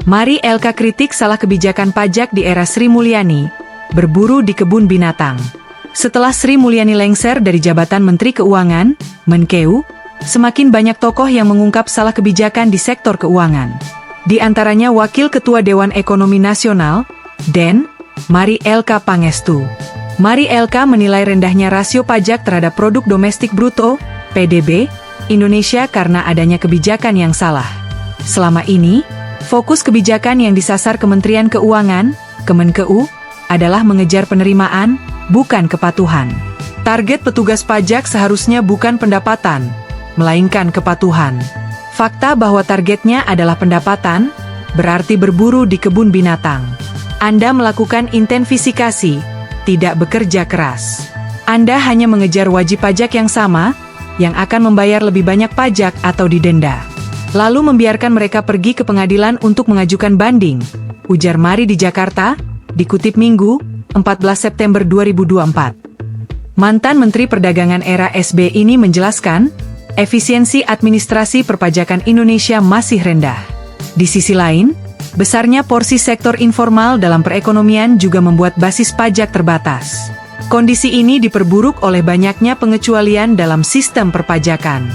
Mari LK kritik salah kebijakan pajak di era Sri Mulyani, berburu di kebun binatang. Setelah Sri Mulyani lengser dari jabatan Menteri Keuangan, Menkeu, semakin banyak tokoh yang mengungkap salah kebijakan di sektor keuangan. Di antaranya Wakil Ketua Dewan Ekonomi Nasional, DEN, Mari LK Pangestu. Mari LK menilai rendahnya rasio pajak terhadap produk domestik bruto, PDB, Indonesia karena adanya kebijakan yang salah. Selama ini, fokus kebijakan yang disasar Kementerian Keuangan, Kemenkeu, adalah mengejar penerimaan, bukan kepatuhan. Target petugas pajak seharusnya bukan pendapatan, melainkan kepatuhan. Fakta bahwa targetnya adalah pendapatan, berarti berburu di kebun binatang. Anda melakukan intensifikasi, tidak bekerja keras. Anda hanya mengejar wajib pajak yang sama, yang akan membayar lebih banyak pajak atau didenda. Lalu membiarkan mereka pergi ke pengadilan untuk mengajukan banding, ujar Mari di Jakarta, dikutip Minggu, 14 September 2024. Mantan Menteri Perdagangan era SB ini menjelaskan, efisiensi administrasi perpajakan Indonesia masih rendah. Di sisi lain, besarnya porsi sektor informal dalam perekonomian juga membuat basis pajak terbatas. Kondisi ini diperburuk oleh banyaknya pengecualian dalam sistem perpajakan.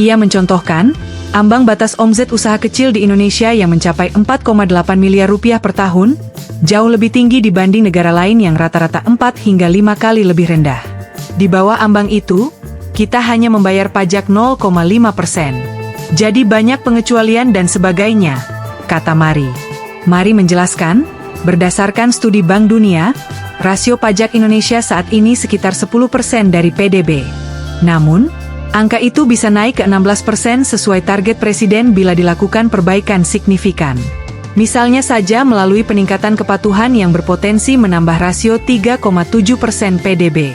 Ia mencontohkan, ambang batas omzet usaha kecil di Indonesia yang mencapai 4,8 miliar rupiah per tahun, jauh lebih tinggi dibanding negara lain yang rata-rata 4 hingga 5 kali lebih rendah. Di bawah ambang itu, kita hanya membayar pajak 0,5%. Jadi banyak pengecualian dan sebagainya, kata Mari. Mari menjelaskan, berdasarkan studi Bank Dunia, rasio pajak Indonesia saat ini sekitar 10% dari PDB. Namun, angka itu bisa naik ke 16% sesuai target Presiden bila dilakukan perbaikan signifikan. Misalnya saja melalui peningkatan kepatuhan yang berpotensi menambah rasio 3,7% PDB.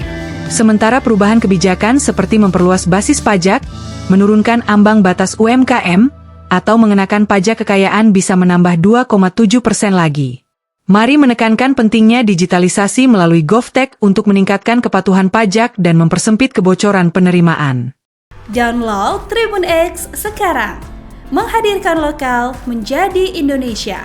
Sementara perubahan kebijakan seperti memperluas basis pajak, menurunkan ambang batas UMKM, atau mengenakan pajak kekayaan bisa menambah 2,7% lagi. Mari menekankan pentingnya digitalisasi melalui GovTech untuk meningkatkan kepatuhan pajak dan mempersempit kebocoran penerimaan. Download Tribun X sekarang, menghadirkan lokal menjadi Indonesia.